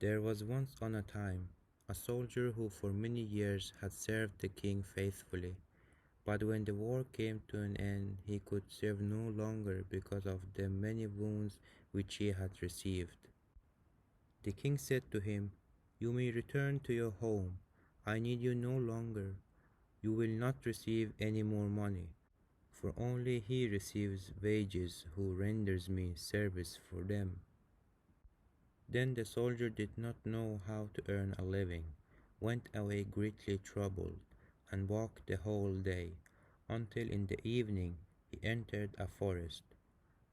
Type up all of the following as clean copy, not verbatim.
There was once on a time a soldier who for many years had served the king faithfully, but when the war came to an end he could serve no longer because of the many wounds which he had received. The king said to him, "You may return to your home. I need you no longer. You will not receive any more money, for only he receives wages who renders me service for them." Then the soldier did not know how to earn a living, went away greatly troubled, and walked the whole day, until in the evening he entered a forest.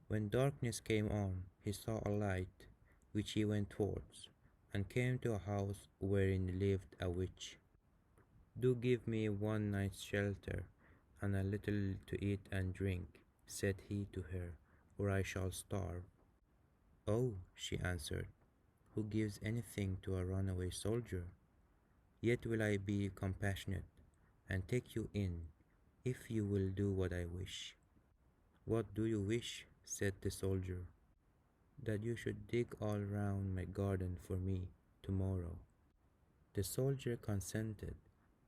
When darkness came on, he saw a light, which he went towards, and came to a house wherein lived a witch. "Do give me one night's shelter, and a little to eat and drink," said he to her, "or I shall starve." "Oh," she answered, "who gives anything to a runaway soldier? Yet will I be compassionate, and take you in, if you will do what I wish." "What do you wish?" said the soldier. "That you should dig all round my garden for me tomorrow." The soldier consented,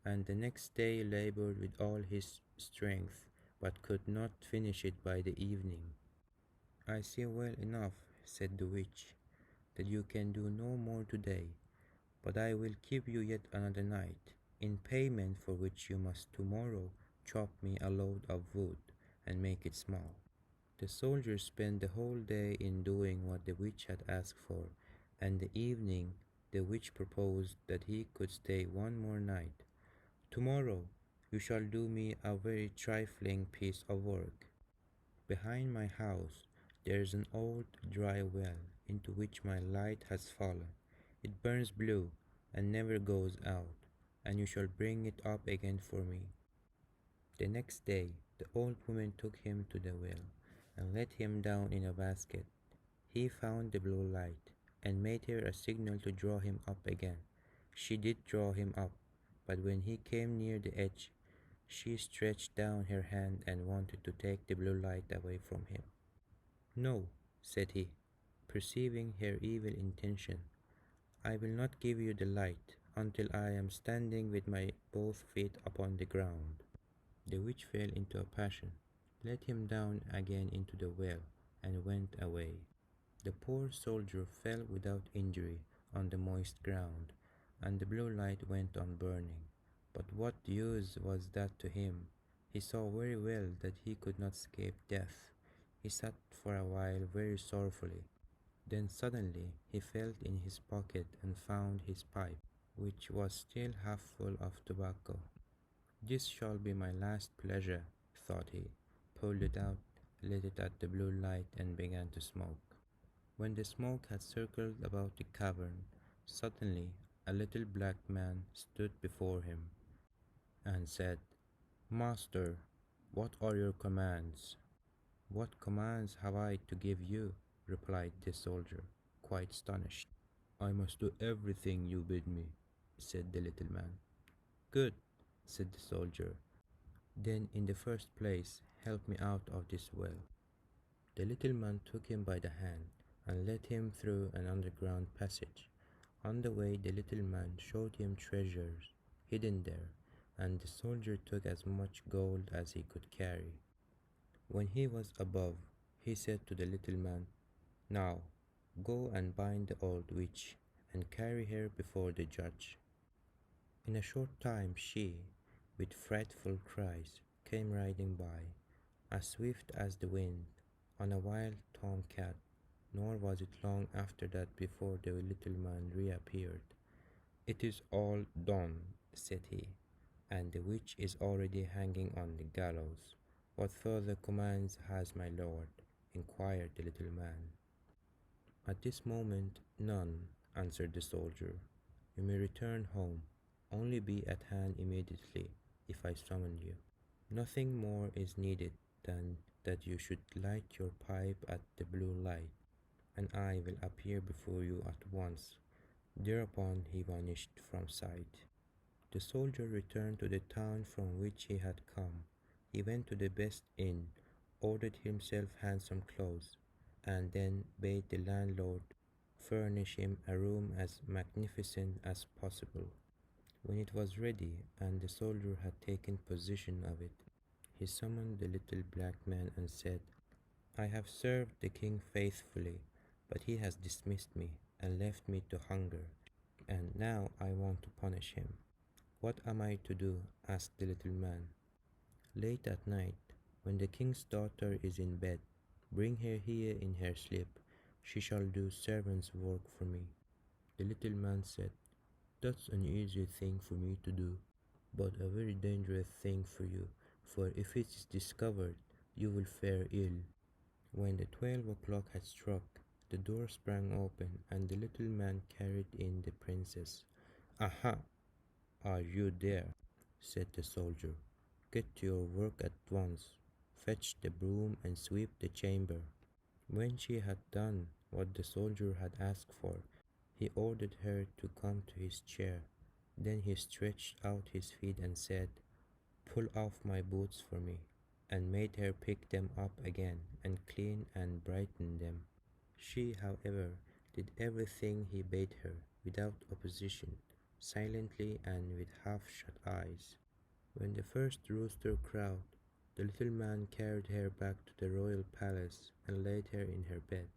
and the next day labored with all his strength, but could not finish it by the evening. "I see well enough," said the witch, "that you can do no more today, but I will keep you yet another night, in payment for which you must tomorrow chop me a load of wood and make it small." The soldier spent the whole day in doing what the witch had asked for, and the evening the witch proposed that he could stay one more night. "Tomorrow you shall do me a very trifling piece of work. Behind my house there is an old dry well into which my light has fallen. It burns blue and never goes out, and you shall bring it up again for me." The next day the old woman took him to the well and let him down in a basket. He found the blue light, and made her a signal to draw him up again. She did draw him up, but when he came near the edge, she stretched down her hand and wanted to take the blue light away from him. "No," said he, perceiving her evil intention, "I will not give you the light until I am standing with my both feet upon the ground." The witch fell into a passion, let him down again into the well, and went away. The poor soldier fell without injury on the moist ground, and the blue light went on burning. But what use was that to him? He saw very well that he could not escape death. He sat for a while very sorrowfully. Then suddenly he felt in his pocket and found his pipe, which was still half full of tobacco. "This shall be my last pleasure," thought he, pulled it out, lit it at the blue light, and began to smoke. When the smoke had circled about the cavern, suddenly a little black man stood before him, and said, "Master, what are your commands?" "What commands have I to give you?" replied the soldier, quite astonished. "I must do everything you bid me," said the little man. "Good," said the soldier. "Then in the first place help me out of this well." The little man took him by the hand and led him through an underground passage. On the way the little man showed him treasures hidden there, and the soldier took as much gold as he could carry. When he was above, he said to the little man, "Now go and bind the old witch, and carry her before the judge." In a short time she, with frightful cries, came riding by, as swift as the wind, on a wild tomcat, nor was it long after that before the little man reappeared. "It is all done," said he, "and the witch is already hanging on the gallows. What further commands has my lord?" inquired the little man. "At this moment none," answered the soldier. "You may return home. Only be at hand immediately if I summon you. Nothing more is needed than that you should light your pipe at the blue light, and I will appear before you at once." Thereupon he vanished from sight. The soldier returned to the town from which he had come. He went to the best inn, ordered himself handsome clothes, and then bade the landlord furnish him a room as magnificent as possible. When it was ready and the soldier had taken possession of it, he summoned the little black man and said, I have served the king faithfully, but he has dismissed me and left me to hunger, and now I want to punish him. What am I to do? Asked the little man. Late at night, when the king's daughter is in bed, bring her here in her sleep. She shall do servant's work for me. The little man said, That's an easy thing for me to do, but a very dangerous thing for you, for if it is discovered, you will fare ill. When the 12 o'clock had struck, the door sprang open, and the little man carried in the princess. Aha! Are you there? Said the soldier. Get to your work at once. Fetch the broom and sweep the chamber. When she had done what the soldier had asked for, he ordered her to come to his chair. Then he stretched out his feet and said, Pull off my boots for me, and made her pick them up again and clean and brighten them. She, however, did everything he bade her, without opposition, silently and with half-shut eyes. When the first rooster crowed, the little man carried her back to the royal palace and laid her in her bed.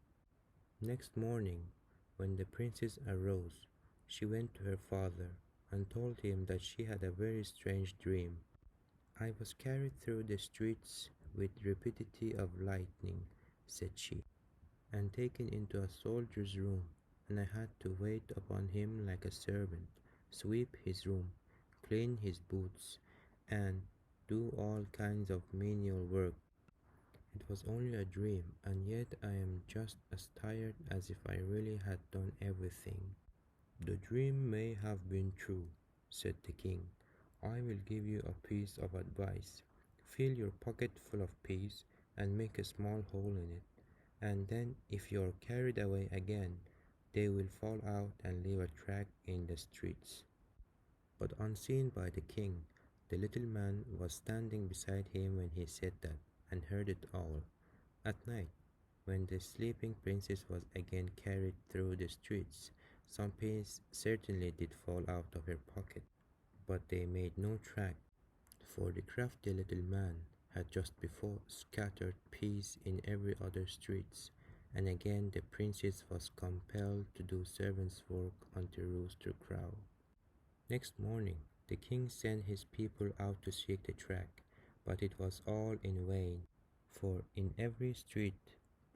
Next morning, when the princess arose, she went to her father and told him that she had a very strange dream. I was carried through the streets with rapidity of lightning, said she, and taken into a soldier's room, and I had to wait upon him like a servant, sweep his room, clean his boots, and do all kinds of menial work. It was only a dream, and yet I am just as tired as if I really had done everything. The dream may have been true, said the king. I will give you a piece of advice. Fill your pocket full of peas and make a small hole in it, and then if you are carried away again, they will fall out and leave a track in the streets. But unseen by the king, the little man was standing beside him when he said that, and heard it all. At night, when the sleeping princess was again carried through the streets, some peas certainly did fall out of her pocket, but they made no track, for the crafty little man had just before scattered peas in every other streets, and again the princess was compelled to do servant's work until rooster crow. Next morning the king sent his people out to seek the track, but it was all in vain, for in every street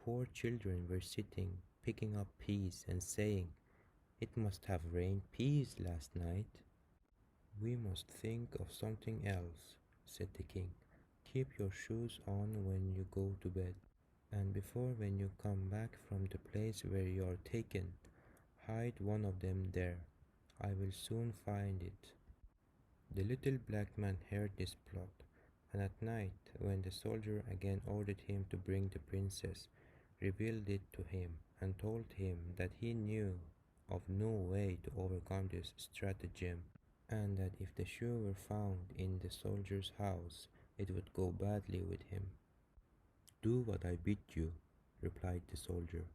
poor children were sitting, picking up peas and saying, It must have rained peas last night. We must think of something else, said the king. Keep your shoes on when you go to bed, and before when you come back from the place where you are taken, hide one of them there. I will soon find it. The little black man heard this plot, and at night, when the soldier again ordered him to bring the princess, revealed it to him, and told him that he knew of no way to overcome this stratagem, and that if the shoe were found in the soldier's house, it would go badly with him. Do what I bid you, replied the soldier,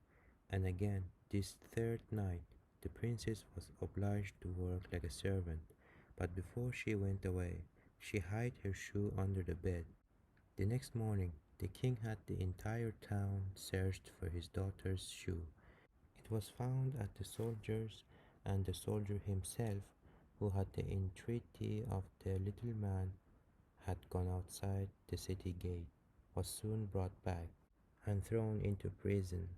and again this third night the princess was obliged to work like a servant, but before she went away, she hid her shoe under the bed. The next morning the king had the entire town searched for his daughter's shoe. It was found at the soldier's, and the soldier himself, who had the entreaty of the little man had gone outside the city gate, was soon brought back and thrown into prison.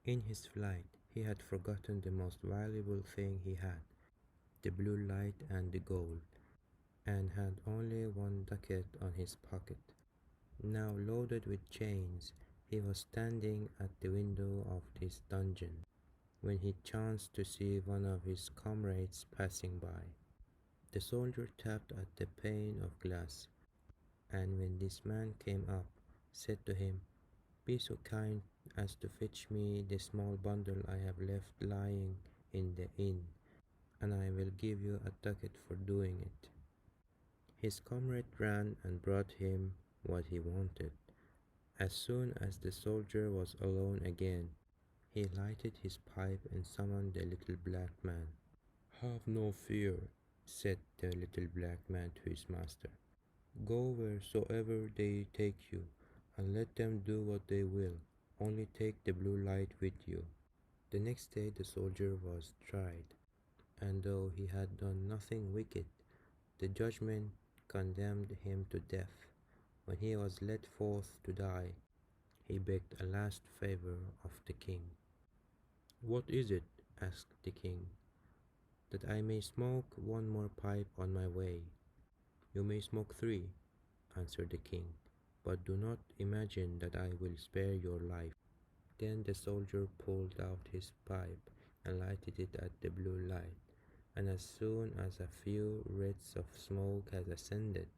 In his flight he had forgotten the most valuable thing he had, the blue light and the gold, and had only 1 ducat on his pocket. Now loaded with chains, he was standing at the window of his dungeon, when he chanced to see one of his comrades passing by. The soldier tapped at the pane of glass, and when this man came up, said to him, Be so kind as to fetch me the small bundle I have left lying in the inn, and I will give you 1 ducat for doing it. His comrade ran and brought him what he wanted. As soon as the soldier was alone again, He lighted his pipe and summoned the little black man. "Have no fear," said the little black man to his master. "Go wheresoever they take you, and let them do what they will. Only take the blue light with you." The next day the soldier was tried, and though he had done nothing wicked, the judgment condemned him to death. When he was led forth to die, he begged a last favor of the king. "What is it?" asked the king. "That I may smoke one more pipe on my way." "You may smoke three," answered the king, "but do not imagine that I will spare your life." Then the soldier pulled out his pipe and lighted it at the blue light, and as soon as a few wreaths of smoke had ascended,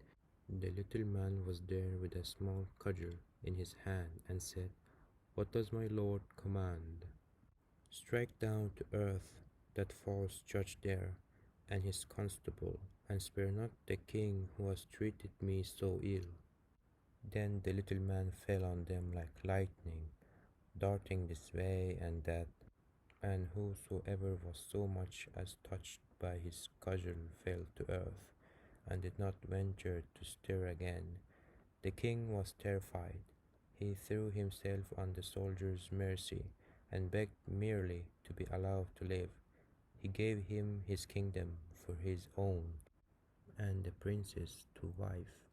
the little man was there with a small cudgel in his hand, and said, "What does my lord command?" "Strike down to earth that false judge there, and his constable, and spare not the king who has treated me so ill." Then the little man fell on them like lightning, darting this way and that, and whosoever was so much as touched by his cudgel fell to earth, and did not venture to stir again. The king was terrified. He threw himself on the soldier's mercy, and begged merely to be allowed to live. He gave him his kingdom for his own, and the princess to wife.